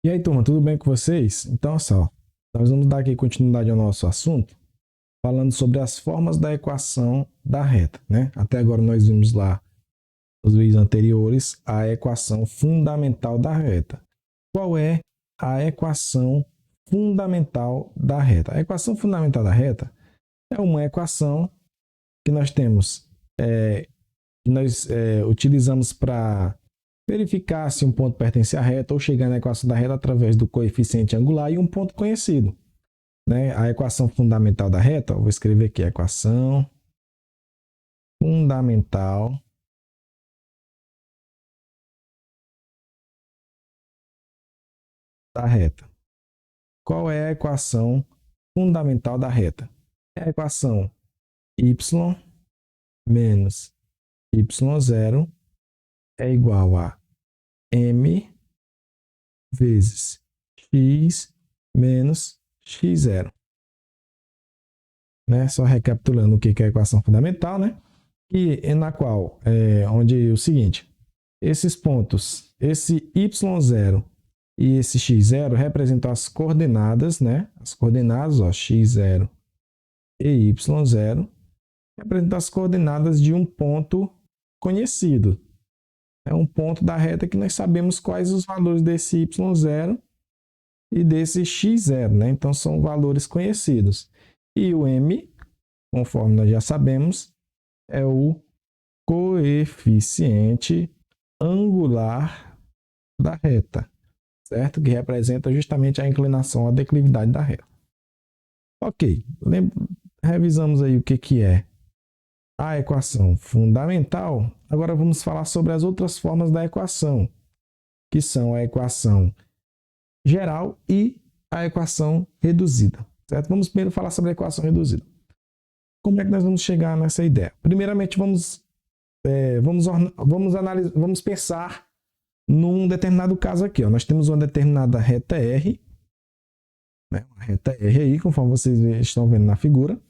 E aí, turma, tudo bem com vocês? Então, só, nós vamos dar aqui continuidade ao nosso assunto, falando sobre as formas da equação da reta, né? Até agora nós vimos lá, nos vídeos anteriores, a equação fundamental da reta. Qual é a equação fundamental da reta? A equação fundamental da reta é uma equação que nós temos, utilizamos para verificar se um ponto pertence à reta ou chegar na equação da reta através do coeficiente angular e um ponto conhecido, né? A equação fundamental da reta, vou escrever aqui, a equação fundamental da reta. Qual é a equação fundamental da reta? É a equação y menos y0 é igual a m vezes x menos x0. Né? Só recapitulando o que é a equação fundamental, né? E na qual, onde o seguinte, esses pontos, esse y0 e esse x0 representam as coordenadas, né? As coordenadas, ó, x0 e y0, representam as coordenadas de um ponto conhecido. É um ponto da reta que nós sabemos quais os valores desse y0 e desse x0, né? Então, são valores conhecidos. E o m, conforme nós já sabemos, é o coeficiente angular da reta, certo? Que representa justamente a inclinação, a declividade da reta. Ok, revisamos aí o que é a equação fundamental. Agora vamos falar sobre as outras formas da equação, que são a equação geral e a equação reduzida, certo? Vamos primeiro falar sobre a equação reduzida. Como é que nós vamos chegar nessa ideia? Primeiramente, vamos pensar num determinado caso aqui. Ó. Nós temos uma determinada reta R, né? Uma reta R aí, conforme vocês estão vendo na figura.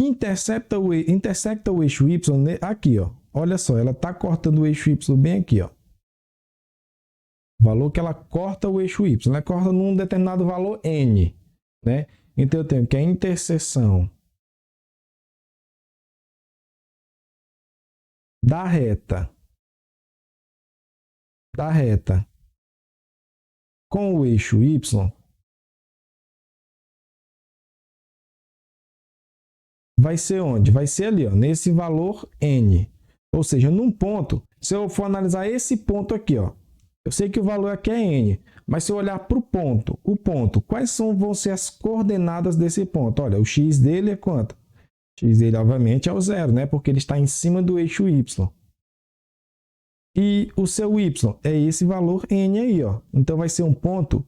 Intersecta o eixo Y aqui, ó. Olha só, ela está cortando o eixo Y bem aqui, ó. O valor que ela corta o eixo Y, ela corta num determinado valor N, né? Então eu tenho que a interseção da reta com o eixo Y vai ser onde? Vai ser ali, ó, nesse valor N. Ou seja, num ponto, se eu for analisar esse ponto aqui, ó, eu sei que o valor aqui é N, mas se eu olhar para o ponto, quais vão ser as coordenadas desse ponto? Olha, o x dele é quanto? O x dele, obviamente, é o 0, né? Porque ele está em cima do eixo Y. E o seu y é esse valor n aí, ó. Então vai ser um ponto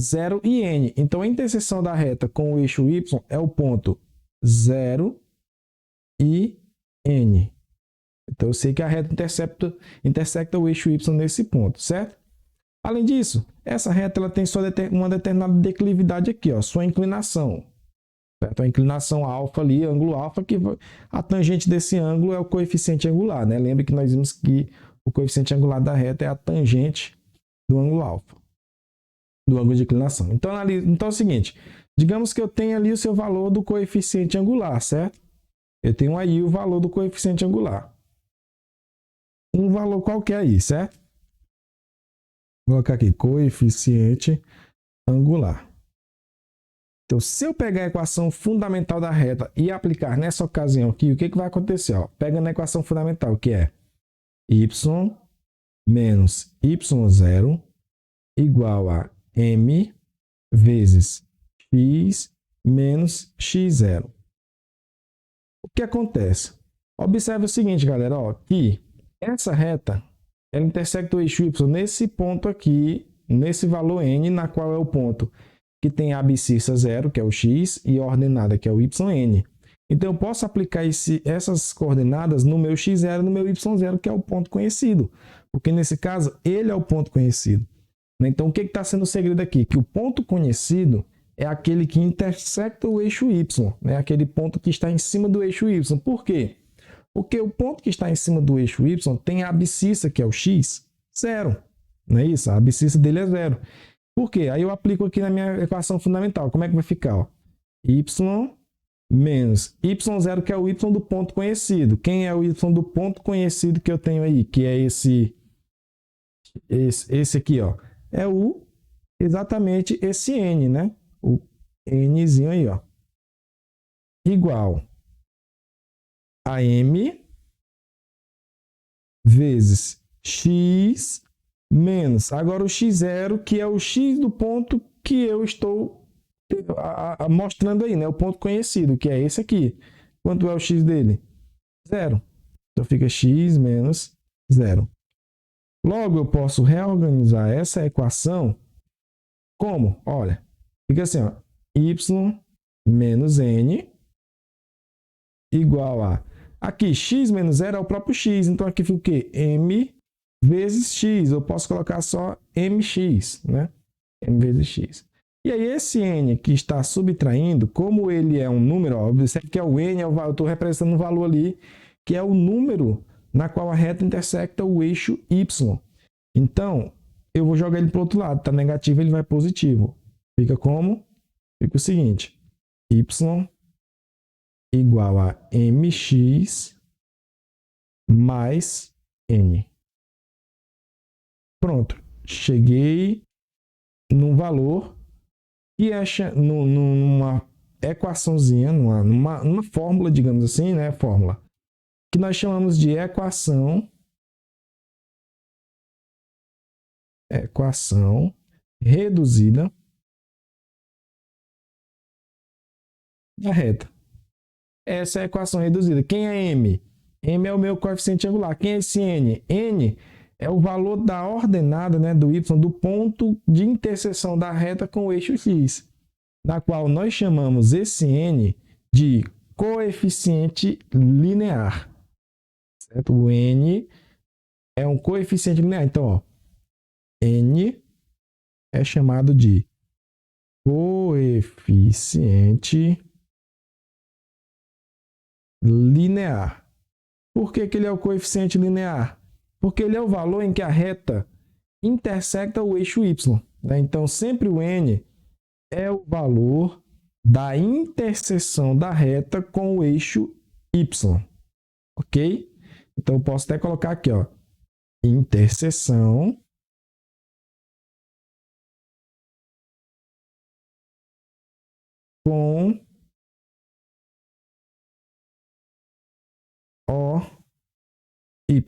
0 e n. Então a interseção da reta com o eixo y é o ponto 0 e n. Então eu sei que a reta intersecta o eixo y nesse ponto, certo? Além disso, essa reta ela tem uma determinada declividade aqui, ó, sua inclinação. Certo? A inclinação alfa ali, ângulo alfa, que a tangente desse ângulo é o coeficiente angular, né? Lembre que nós vimos que o coeficiente angular da reta é a tangente do ângulo alfa, do ângulo de inclinação. Então é o seguinte, digamos que eu tenho ali o seu valor do coeficiente angular, certo? Eu tenho aí o valor do coeficiente angular. Um valor qualquer aí, certo? Vou colocar aqui, coeficiente angular. Então, se eu pegar a equação fundamental da reta e aplicar nessa ocasião aqui, o que vai acontecer? Ó, pega na equação fundamental, que é y menos y0 igual a m vezes x menos x0. O que acontece? Observe o seguinte, galera, ó, que essa reta ela intersecta o eixo y nesse ponto aqui, nesse valor n, na qual é o ponto que tem a abscissa 0, que é o x, e a ordenada, que é o yn. Então, eu posso aplicar essas coordenadas no meu x0 e no meu y0, que é o ponto conhecido. Porque, nesse caso, ele é o ponto conhecido. Então, o que está sendo o segredo aqui? Que o ponto conhecido é aquele que intersecta o eixo y, né? Aquele ponto que está em cima do eixo y. Por quê? Porque o ponto que está em cima do eixo y tem a abscissa, que é o x, 0. Não é isso? A abscissa dele é 0. Por quê? Aí eu aplico aqui na minha equação fundamental. Como é que vai ficar? Ó? Y menos y0, que é o y do ponto conhecido. Quem é o y do ponto conhecido que eu tenho aí? Que é esse aqui, ó. É exatamente esse n, né? O nzinho aí, ó. Igual a m vezes x menos. Agora o x0, que é o x do ponto que eu estou mostrando aí, né? O ponto conhecido, que é esse aqui. Quanto é o x dele? 0. Então fica x menos 0. Logo, eu posso reorganizar essa equação como? Olha, fica assim, ó, y menos n igual a... Aqui, x menos 0 é o próprio x. Então, aqui fica o quê? M vezes x. Eu posso colocar só mx, né? M vezes x. E aí, esse n que está subtraindo, como ele é um número, ó, observe que é o n, eu estou representando um valor ali, que é o número na qual a reta intersecta o eixo y. Então, eu vou jogar ele para o outro lado. Está negativo, ele vai positivo. Fica como? Fica o seguinte. Y igual a mx mais n. Pronto. Cheguei num valor que é numa equaçãozinha, numa fórmula, digamos assim, né? Fórmula que nós chamamos de equação reduzida da reta. Essa é a equação reduzida. Quem é m? M é o meu coeficiente angular. Quem é esse n? N é o valor da ordenada, né, do y, do ponto de interseção da reta com o eixo x, na qual nós chamamos esse n de coeficiente linear. Certo? O n é um coeficiente linear. Então, ó, n é chamado de coeficiente linear. Por que ele é o coeficiente linear? Porque ele é o valor em que a reta intersecta o eixo y. Né? Então, sempre o n é o valor da interseção da reta com o eixo y. Ok? Então, eu posso até colocar aqui, ó, interseção com OY.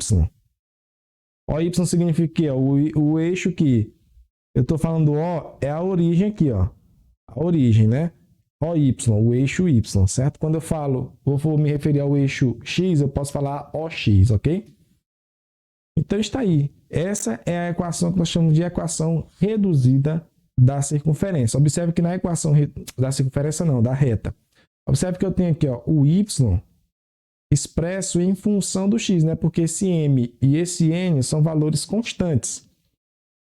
OY significa que o eixo que eu estou falando O é a origem aqui, ó. A origem, né? OY, o eixo Y, certo? Quando eu vou me referir ao eixo X, eu posso falar OX, ok? Então está aí. Essa é a equação que nós chamamos de equação reduzida da circunferência. Observe que na equação da circunferência não, da reta. Observe que eu tenho aqui, ó, o Y expresso em função do x, né? Porque esse m e esse n são valores constantes.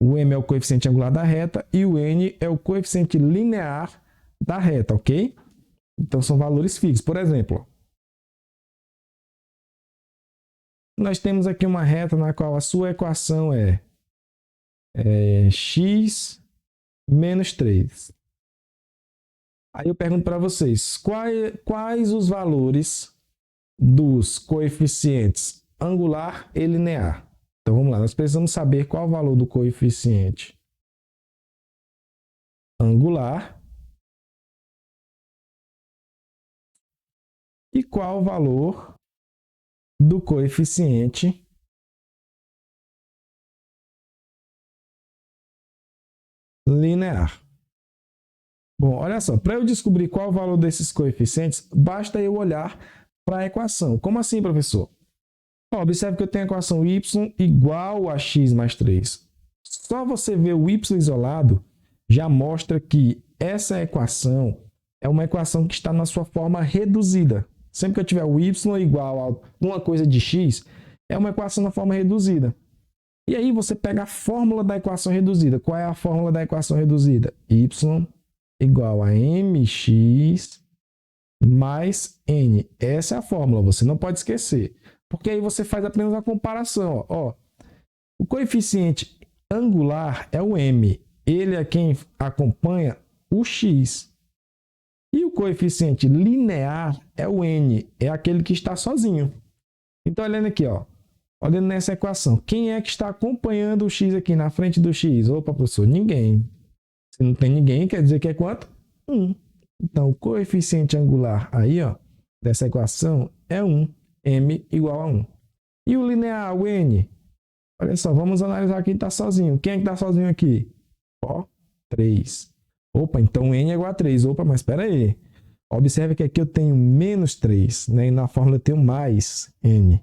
O m é o coeficiente angular da reta e o n é o coeficiente linear da reta, ok? Então, são valores fixos. Por exemplo, nós temos aqui uma reta na qual a sua equação é x menos 3. Aí eu pergunto para vocês, quais os valores dos coeficientes angular e linear? Então, vamos lá. Nós precisamos saber qual o valor do coeficiente angular e qual o valor do coeficiente linear. Bom, olha só. Para eu descobrir qual o valor desses coeficientes, basta eu olhar para a equação. Como assim, professor? Observe que eu tenho a equação y igual a x mais 3. Só você ver o y isolado já mostra que essa equação é uma equação que está na sua forma reduzida. Sempre que eu tiver o y igual a uma coisa de x, é uma equação na forma reduzida. E aí você pega a fórmula da equação reduzida. Qual é a fórmula da equação reduzida? Y igual a mx mais n. Essa é a fórmula, você não pode esquecer. Porque aí você faz apenas a comparação. Ó. O coeficiente angular é o m. Ele é quem acompanha o x. E o coeficiente linear é o n. É aquele que está sozinho. Então, olhando aqui, ó. Olhando nessa equação. Quem é que está acompanhando o x aqui na frente do x? Opa, professor, ninguém. Se não tem ninguém, quer dizer que é quanto? 1. Então, o coeficiente angular aí, ó, dessa equação é 1. M igual a 1. E o linear, o n? Olha só, vamos analisar quem está sozinho. Quem é que está sozinho aqui? Ó, 3. Opa, então n é igual a 3. Opa, mas espera aí. Observe que aqui eu tenho menos 3, né? E na fórmula eu tenho mais n.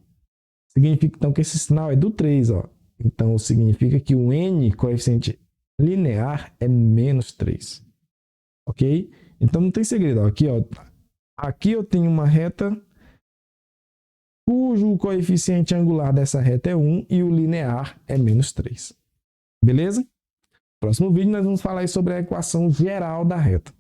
Significa, então, que esse sinal é do 3, ó. Então, significa que o n, coeficiente linear, é menos 3. Ok? Então, não tem segredo. Ó. Aqui eu tenho uma reta cujo coeficiente angular dessa reta é 1 e o linear é menos 3. Beleza? Próximo vídeo nós vamos falar sobre a equação geral da reta.